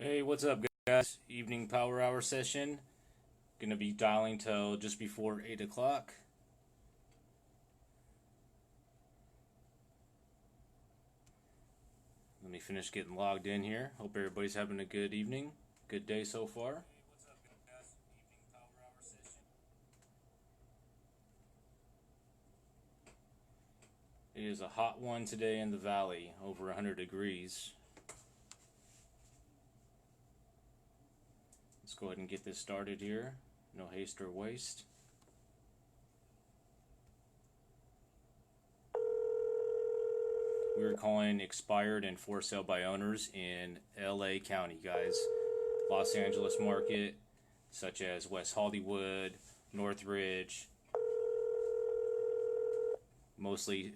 Hey, what's up, guys? Evening power hour session. Gonna be dialing till just before 8 o'clock. Let me finish getting logged in here. Hope everybody's having a good evening. Good day so far. It is a hot one today in the valley, over 100 degrees. Let's go ahead and get this started here. No haste or waste. We're calling expired and for sale by owners in LA County, guys. Los Angeles market, such as West Hollywood, Northridge, mostly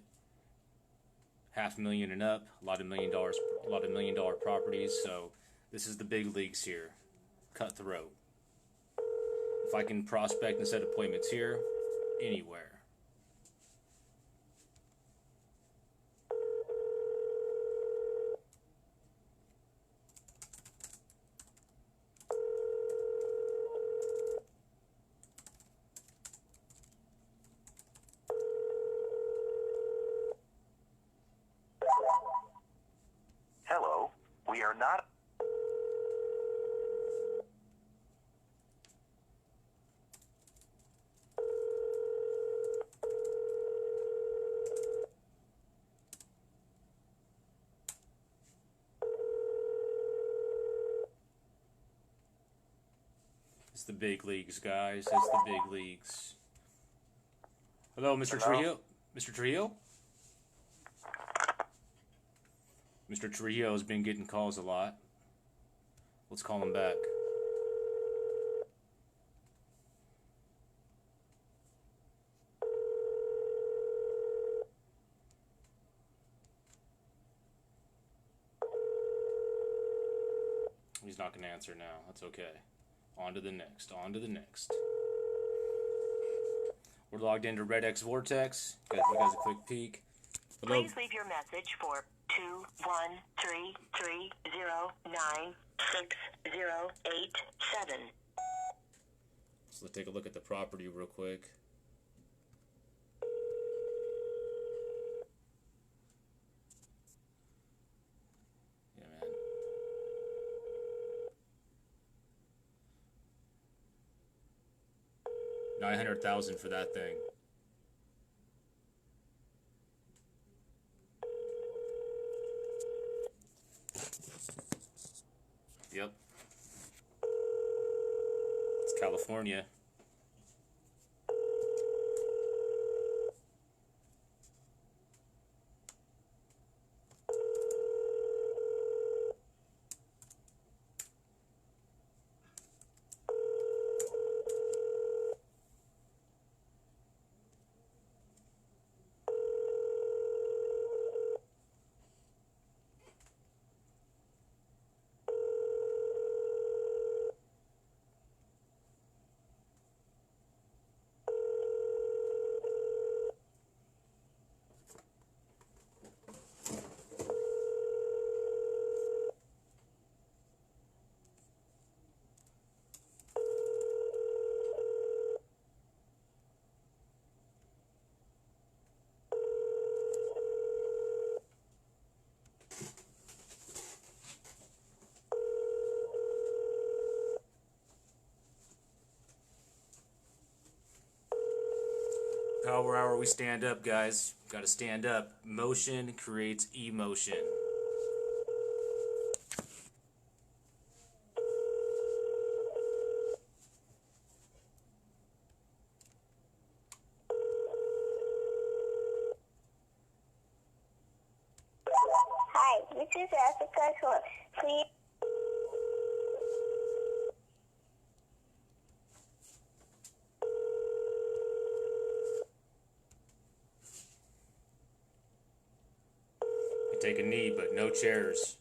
$500,000 and up, a lot of $1 million dollar properties. So this is the big leagues here. Cutthroat. If I can prospect and set appointments here, anywhere. Hello, we are not. It's the big leagues, guys. It's the big leagues. Hello, Mr. Hello? Trujillo? Mr. Trujillo? Mr. Trujillo has been getting calls a lot. Let's call him back. He's not going to answer now. That's okay. On to the next. On to the next. We're logged into Red X Vortex. Give you guys a quick peek. Hello. Please leave your message for 21330960887. So let's take a look at the property real quick. Yeah, man. $900,000 for that thing. Yep. It's California. Power hour, we stand up, guys. Gotta stand up. Motion creates emotion. Hi, this is Jessica Short. Please. You take a knee, but no chairs.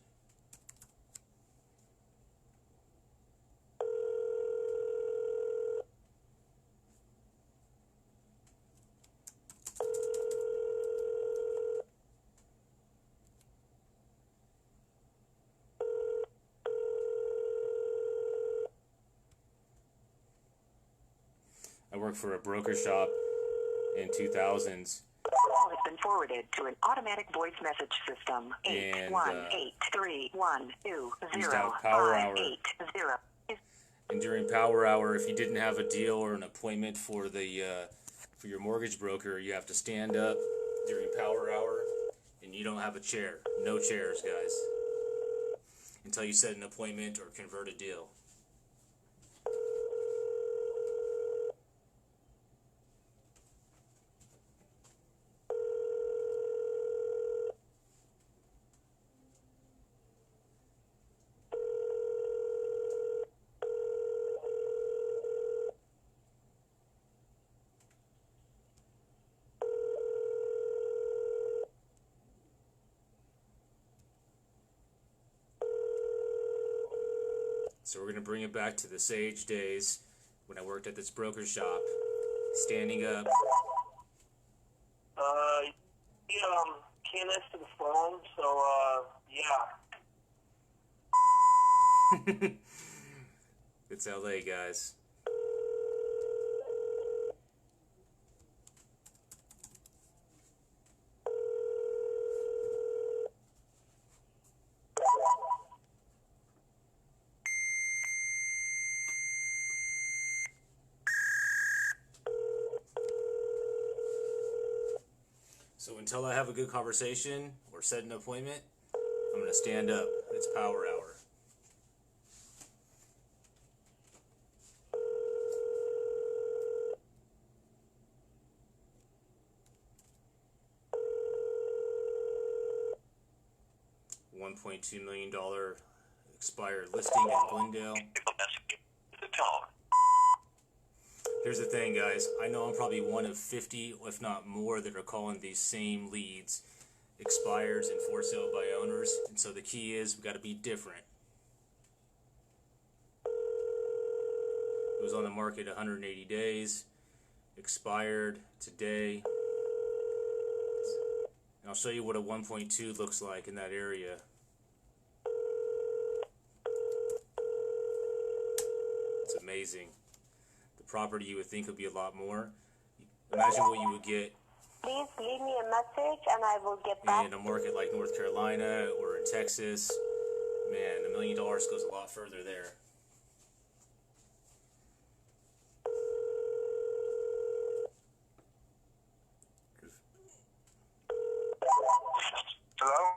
I worked for a broker shop in 2000s. Call has been forwarded to an automatic voice message system. And, 8183120 used to have power hour. 580. And during power hour, if you didn't have a deal or an appointment for for your mortgage broker, you have to stand up during power hour, and you don't have a chair. No chairs, guys, until you set an appointment or convert a deal. So we're going to bring it back to the sage days when I worked at this broker shop, standing up. Can't answer the phone, so, yeah. It's LA, guys. So until I have a good conversation or set an appointment, I'm going to stand up. It's power hour. $1.2 million expired listing in Glendale. Here's the thing, guys. I know I'm probably one of 50, if not more, that are calling these same leads expires and for sale by owners. And so the key is we got to be different. It was on the market 180 days, expired today. And I'll show you what a 1.2 looks like in that area. It's amazing. The property you would think would be a lot more. Imagine what you would get Please leave me a message and I will get back. in a market like North Carolina or in Texas. Man, $1 million goes a lot further there. Hello?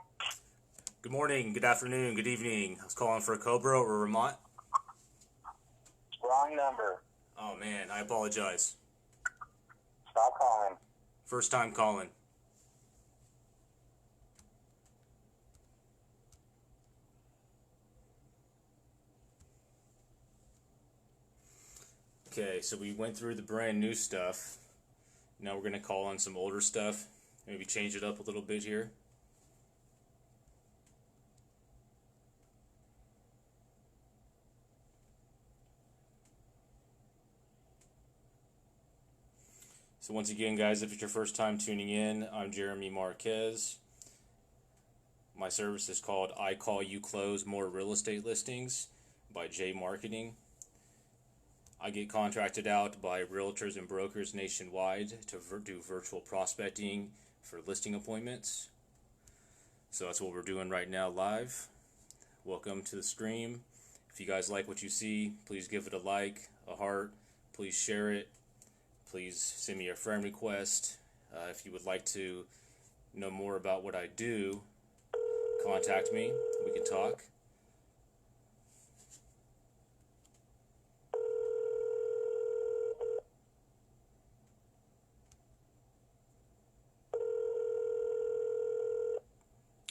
Good morning, good afternoon, good evening. I was calling for a Cobra or a Vermont. Wrong number. Oh man, I apologize. Stop calling. First time calling. Okay, so we went through the brand new stuff. Now we're going to call on some older stuff. Maybe change it up a little bit here. So once again, guys, if it's your first time tuning in, I'm Jeremy Marquez. My service is called I Call You Close More Real Estate Listings by J Marqeting. I get contracted out by realtors and brokers nationwide to do virtual prospecting for listing appointments. So that's what we're doing right now live. Welcome to the stream. If you guys like what you see, please give it a like, a heart. Please share it. Please send me a friend request. If you would like to know more about what I do, contact me. We can talk.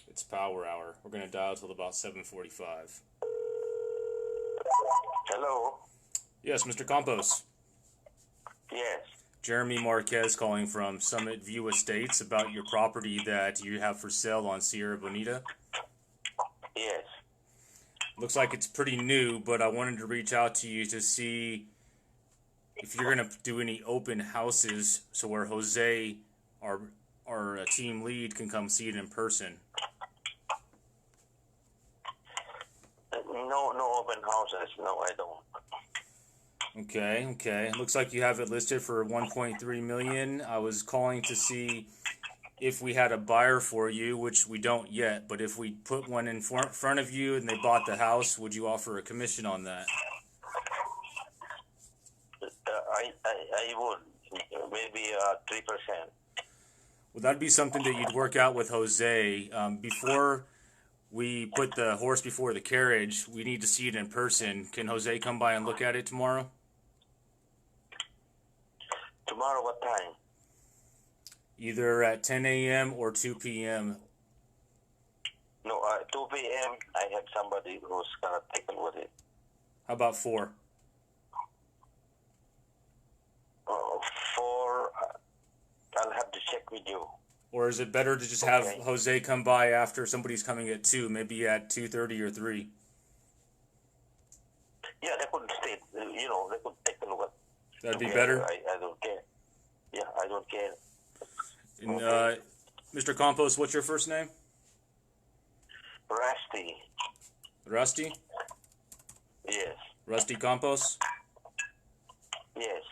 It's power hour. We're going to dial till about 7:45. Hello? Yes, Mr. Campos. Yes. Jeremy Marquez calling from Summit View Estates about your property that you have for sale on Sierra Bonita. Yes. Looks like it's pretty new, but I wanted to reach out to you to see if you're going to do any open houses so where Jose, our team lead, can come see it in person. No open houses. No, I don't. Okay, okay. Looks like you have it listed for 1.3 million. I was calling to see if we had a buyer for you, which we don't yet, but if we put one in front of you and they bought the house, would you offer a commission on that? I would. Maybe 3%. Well, that'd be something that you'd work out with Jose. Before we put the horse before the carriage, we need to see it in person. Can Jose come by and look at it tomorrow? Tomorrow, what time? Either at 10 a.m. or 2 p.m. No, 2 p.m. I have somebody who's gonna take a look at it. How about 4? 4. I'll have to check with you. Or is it better to just have Jose come by after somebody's coming at 2, maybe at 2:30 or 3? Yeah, they could stay. They could take a look at. That'd be better. I don't care. Yeah, I don't care. And, Okay. Mr. Campos, what's your first name? Rusty. Rusty? Yes. Rusty Campos? Yes.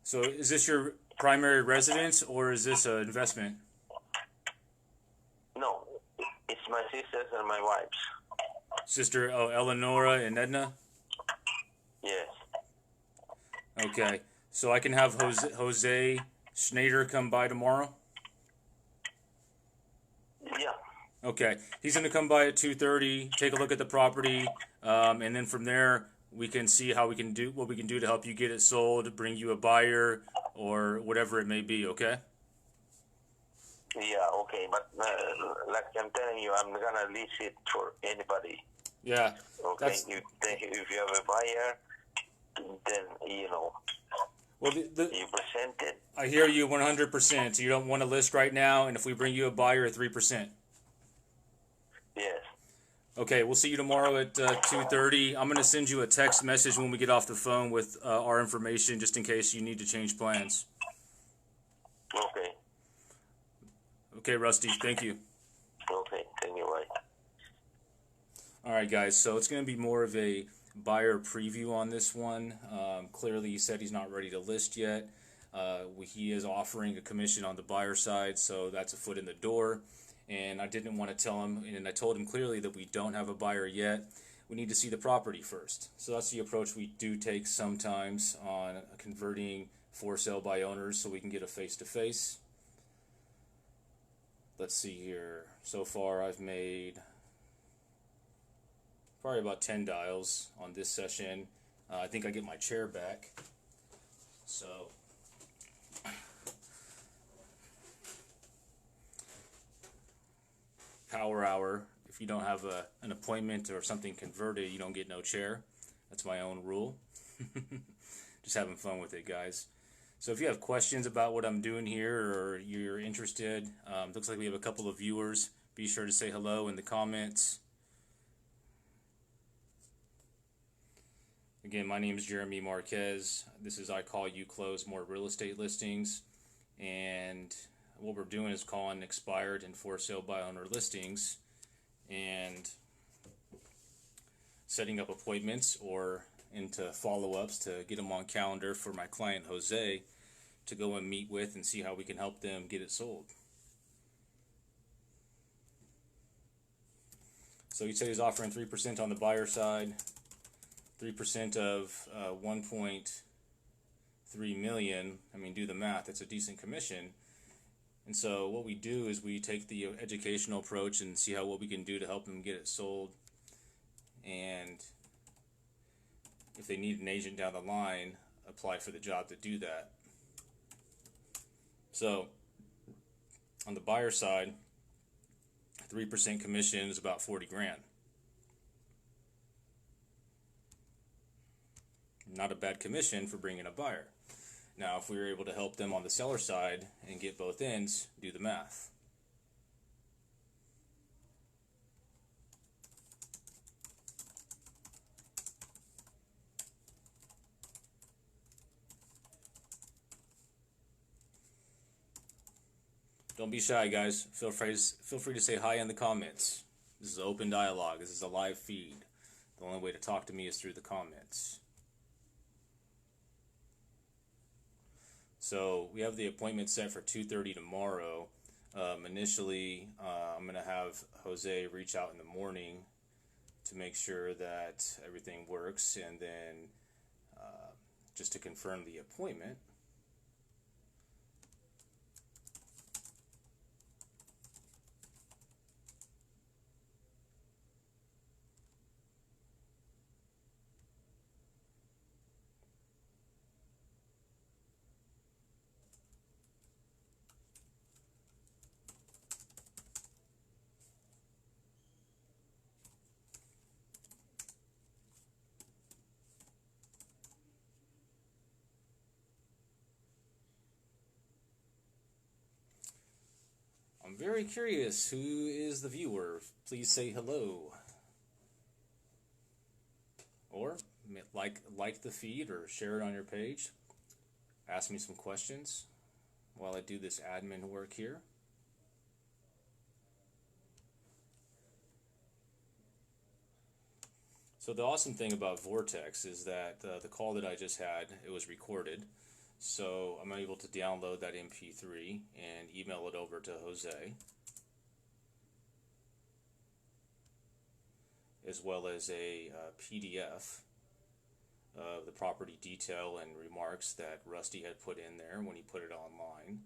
So is this your primary residence or is this an investment? No, it's my sister's and my wife's. Sister Eleonora and Edna? Yes. Okay. So I can have Jose Schneider come by tomorrow? Yeah. Okay. He's going to come by at 2:30, take a look at the property, and then from there we can see how we can do what we can do to help you get it sold, bring you a buyer, or whatever it may be, okay? Yeah, okay, but like I'm telling you, I'm not gonna lease it for anybody. Yeah. Okay, if you have a buyer, then Well, you present it. I hear you 100%. So you don't want to list right now, and if we bring you a buyer, 3%. Yes. Okay, we'll see you tomorrow at 2:30. I'm going to send you a text message when we get off the phone with our information, just in case you need to change plans. Okay. Okay, Rusty, thank you. Okay, thank you. Bye. All right, guys, so it's going to be more of a buyer preview on this one. Clearly, he said he's not ready to list yet. He is offering a commission on the buyer side, so that's a foot in the door. And I didn't want to tell him, and I told him clearly that we don't have a buyer yet. We need to see the property first. So that's the approach we do take sometimes on converting for sale by owners so we can get a face-to-face. Let's see here. So far I've made probably about 10 dials on this session. I think I get my chair back. So power hour. If you don't have an appointment or something converted, you don't get no chair. That's my own rule. Just having fun with it, guys. So if you have questions about what I'm doing here or you're interested, looks like we have a couple of viewers. Be sure to say hello in the comments. Again, my name is Jeremy Marquez. This is I Call You Close More Real Estate Listings. And what we're doing is calling expired and for sale by owner listings and setting up appointments or into follow-ups to get them on calendar for my client Jose to go and meet with and see how we can help them get it sold. So he said he's offering 3% on the buyer side, 3% of 1.3 million. I mean, do the math, it's a decent commission. And so what we do is we take the educational approach and see what we can do to help them get it sold. And if they need an agent down the line, apply for the job to do that. So on the buyer side, 3% commission is about 40 grand. Not a bad commission for bringing a buyer. Now, if we were able to help them on the seller side and get both ends, do the math. Don't be shy, guys. Feel free to say hi in the comments. This is open dialogue. This is a live feed. The only way to talk to me is through the comments. So we have the appointment set for 2:30 tomorrow. Initially, I'm going to have Jose reach out in the morning to make sure that everything works, and then just to confirm the appointment. I'm very curious, who is the viewer? Please say hello. Or like the feed or share it on your page. Ask me some questions while I do this admin work here. So the awesome thing about Vortex is that the call that I just had, it was recorded. So I'm able to download that MP3 and email it over to Jose, as well as a PDF of the property detail and remarks that Rusty had put in there when he put it online.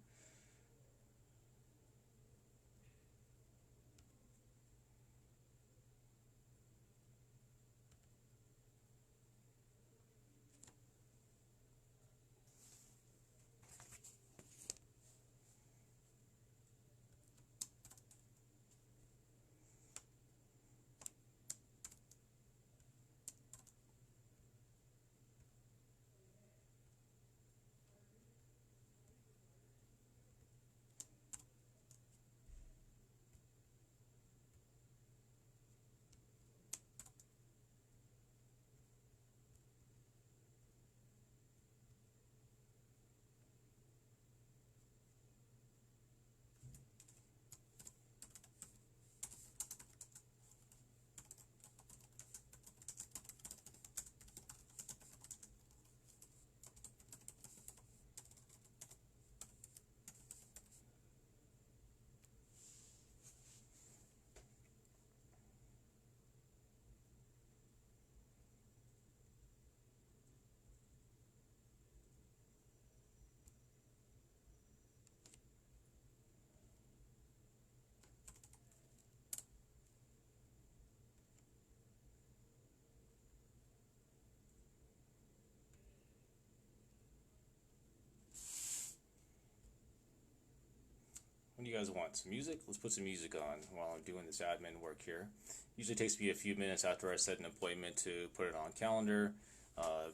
What do you guys want? Some music? Let's put some music on while I'm doing this admin work here. Usually takes me a few minutes after I set an appointment to put it on calendar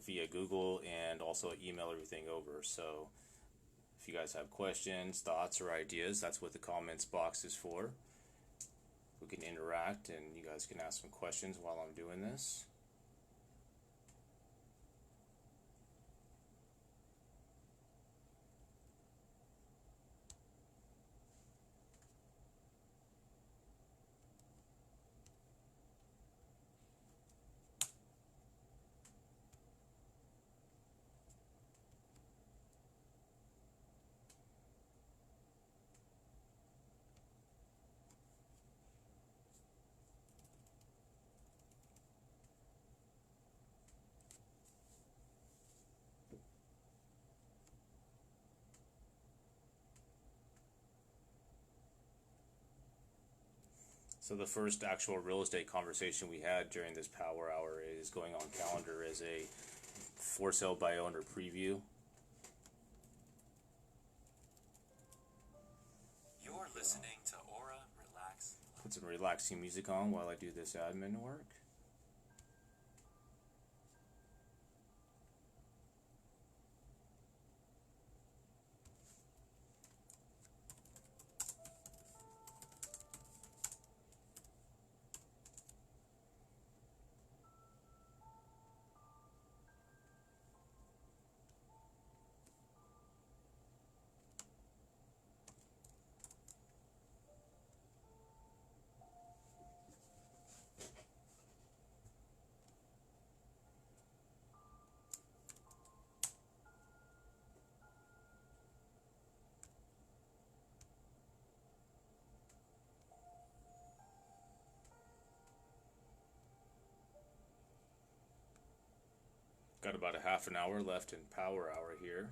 via Google, and also email everything over. So if you guys have questions, thoughts, or ideas, that's what the comments box is for. We can interact and you guys can ask some questions while I'm doing this. So the first actual real estate conversation we had during this power hour is going on calendar as a for sale by owner preview. You're listening to Aura Relax. Put some relaxing music on while I do this admin work. Got about a half an hour left in power hour here.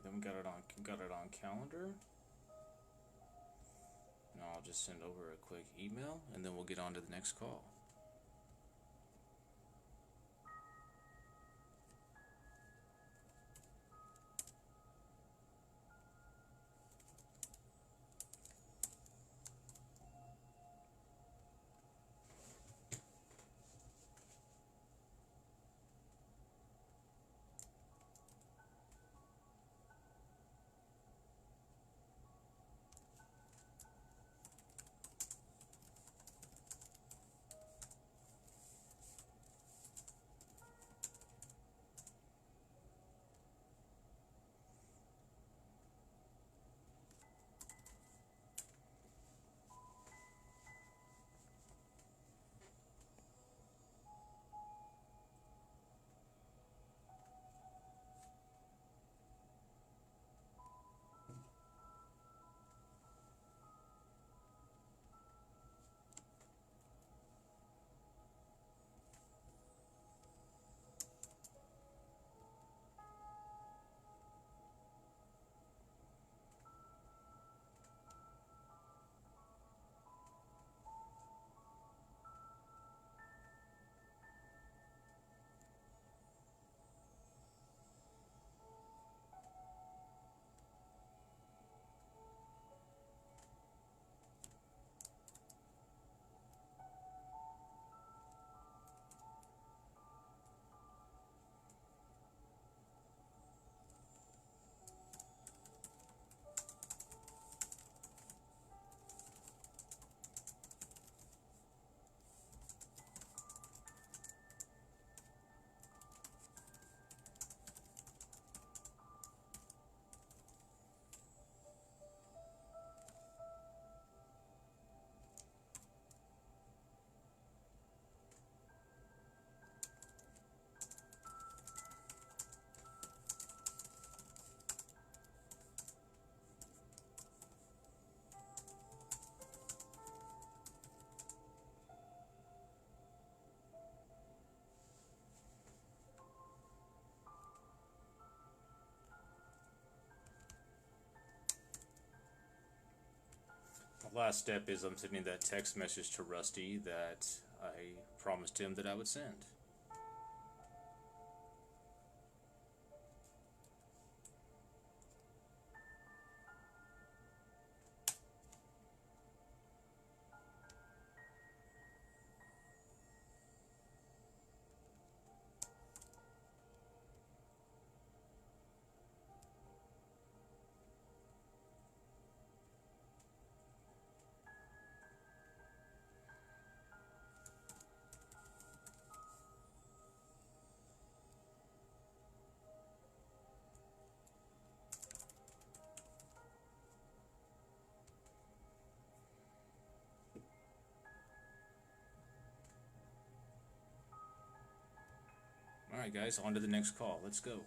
Then we got it on calendar. Now I'll just send over a quick email, and then we'll get on to the next call. The last step is I'm sending that text message to Rusty that I promised him that I would send. Alright guys, on to the next call. Let's go.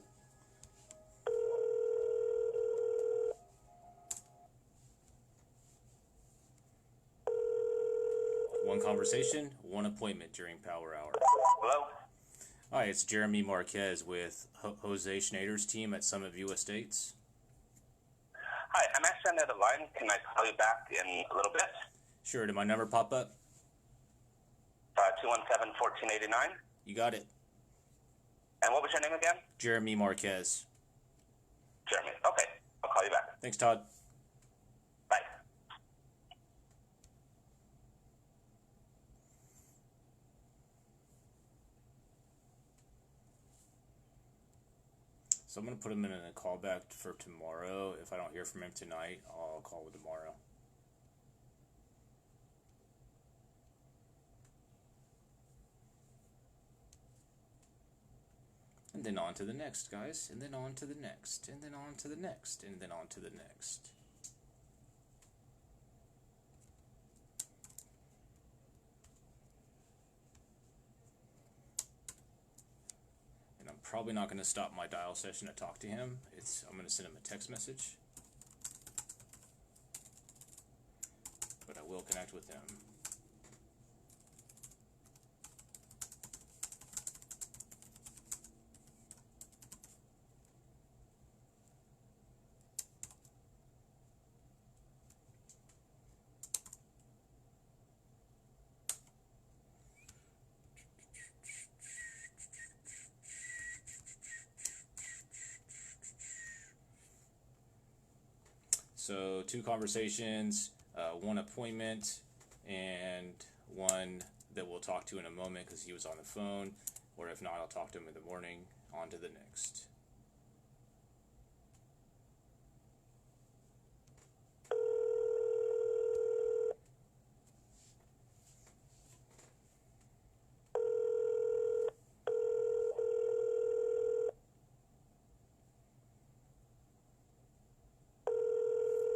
One conversation, one appointment during power hour. Hello? Hi, it's Jeremy Marquez with Jose Schneider's team at Summit View Estates. Hi, I'm actually on the other line. Can I call you back in a little bit? Sure, did my number pop up? 217-1489. You got it. And what was your name again? Jeremy Marquez. Jeremy. Okay, I'll call you back. Thanks, Todd. Bye. So I'm going to put him in a callback for tomorrow. If I don't hear from him tonight, I'll call him tomorrow. And then on to the next, guys. And then on to the next. And then on to the next. And then on to the next. probably not going to stop my dial session to talk to him. I'm going to send him a text message, but I will connect with him. So 2 conversations, 1 appointment, and 1 that we'll talk to in a moment because he was on the phone, or if not, I'll talk to him in the morning. On to the next.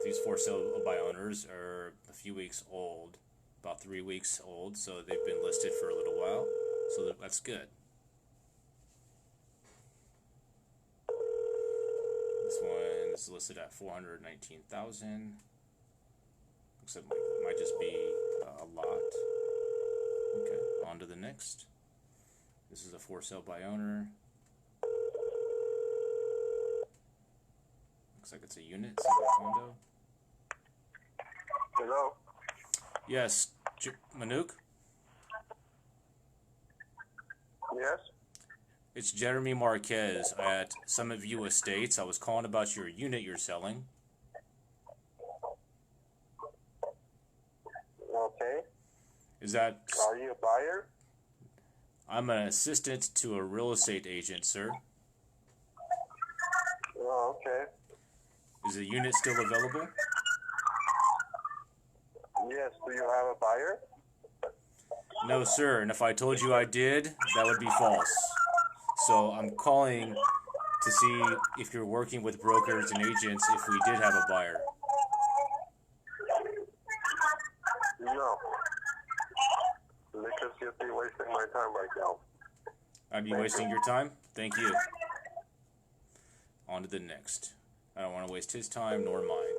These for sale by owners are a few weeks old, about 3 weeks old, so they've been listed for a little while, so that's good. This one is listed at $419,000. Looks like it might just be a lot. Okay, on to the next. This is a for sale by owner. Looks like it's a unit, single condo. Hello? Yes, Manuk? Yes? It's Jeremy Marquez at Summit View Estates. I was calling about your unit you're selling. Okay. Is that... Are you a buyer? I'm an assistant to a real estate agent, sir. Oh, okay. Is the unit still available? Yes. Do you have a buyer? No, sir. And if I told you I did, that would be false. So I'm calling to see if you're working with brokers and agents if we did have a buyer. No. Because you'd be wasting my time right now. I'd be wasting your time? Thank you. On to the next. I don't want to waste his time nor mine.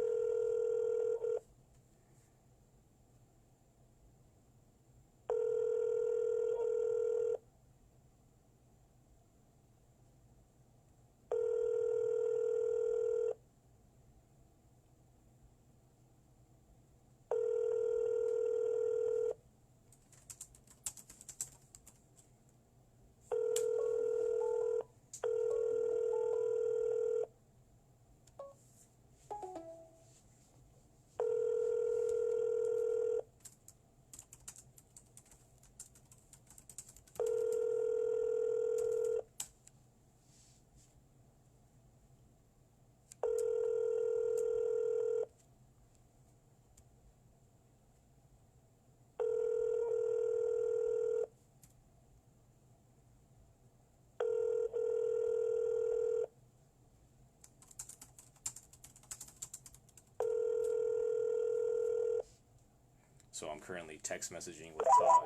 So I'm currently text messaging with Todd.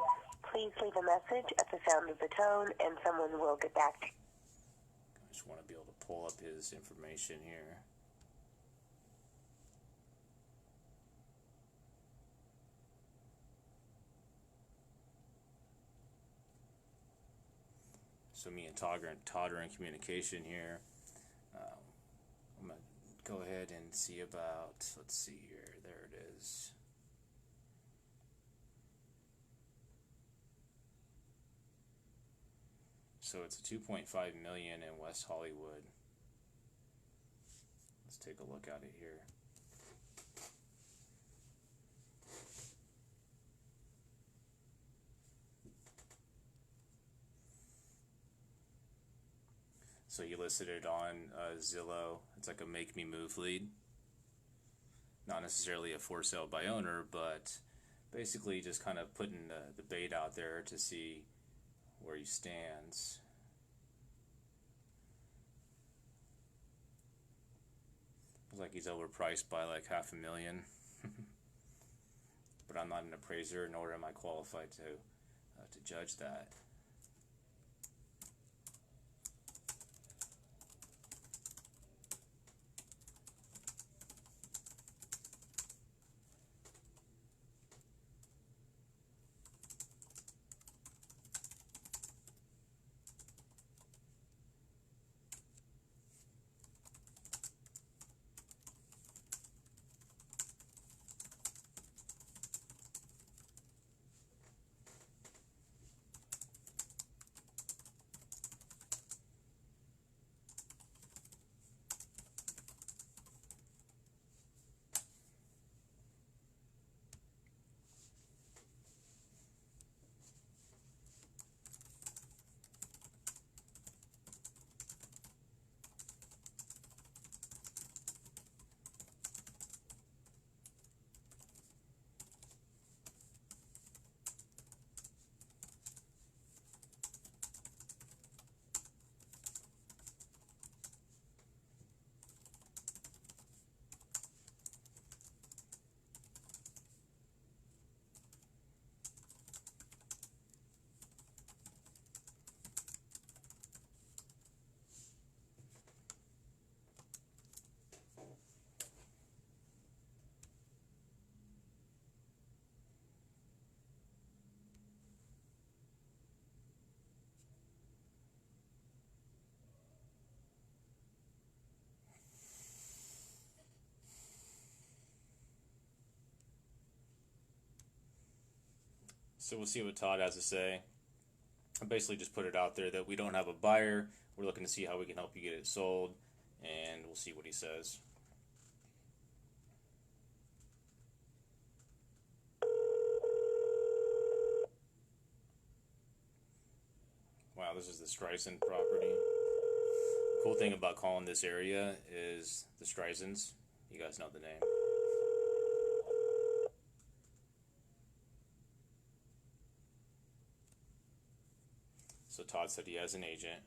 Please leave a message at the sound of the tone, and someone will get back to you. I just want to be able to pull up his information here. So me and Todd are in communication here. I'm going to go ahead and see about, let's see here, there it is. So it's a $2.5 million in West Hollywood. Let's take a look at it here. So you listed it on Zillow. It's like a make me move lead. Not necessarily a for sale by owner, but basically just kind of putting the bait out there to see where he stands. Looks like he's overpriced by like $500,000. But I'm not an appraiser, nor am I qualified to judge that. So we'll see what Todd has to say. I basically just put it out there that we don't have a buyer. We're looking to see how we can help you get it sold, and we'll see what he says. Wow, this is the Streisand property. Cool thing about calling this area is the Streisands. You guys know the name. So Todd said he has an agent.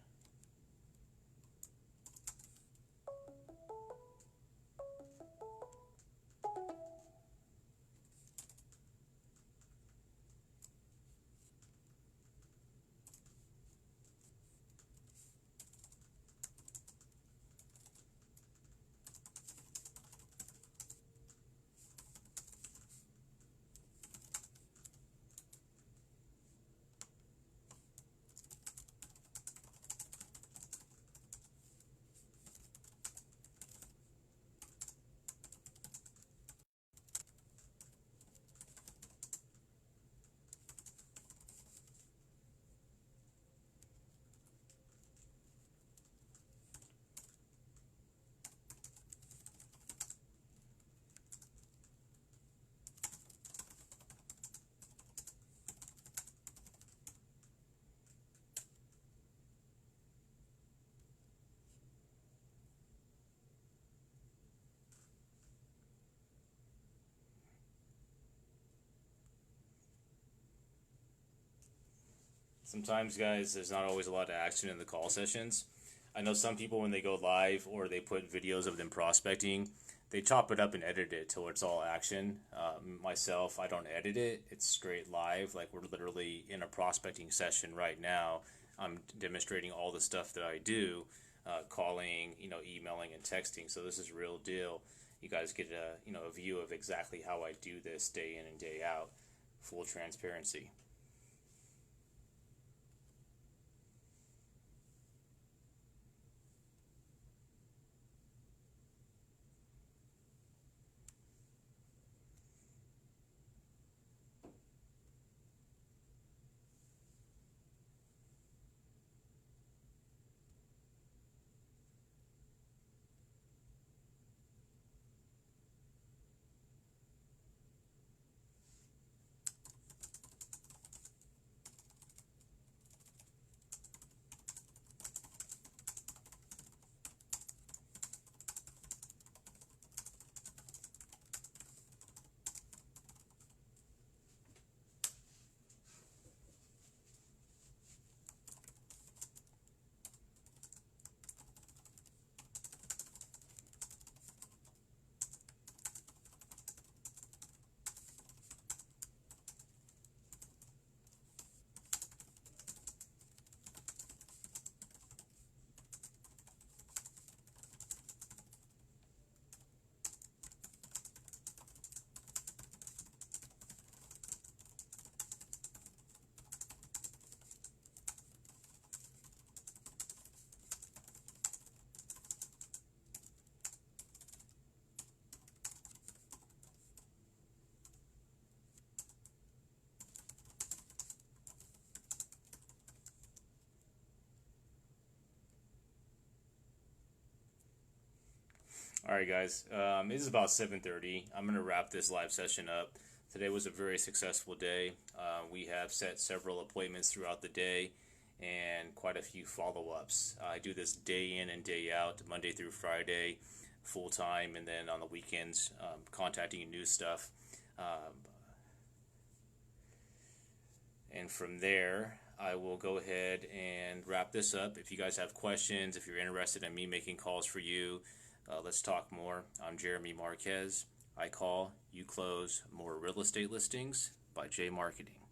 Sometimes, guys, there's not always a lot of action in the call sessions. I know some people, when they go live or they put videos of them prospecting, they chop it up and edit it till it's all action. Myself, I don't edit it. It's straight live. Like, we're literally in a prospecting session right now. I'm demonstrating all the stuff that I do, calling, emailing and texting. So this is real deal. You guys get a view of exactly how I do this day in and day out. Full transparency. All right, guys. It is about 7:30. I'm going to wrap this live session up. Today was a very successful day. We have set several appointments throughout the day and quite a few follow-ups. I do this day in and day out, Monday through Friday, full time, and then on the weekends, contacting new stuff. And from there, I will go ahead and wrap this up. If you guys have questions, if you're interested in me making calls for you, let's talk more. I'm Jeremy Marquez. I call, you close more real estate listings by J Marqeting.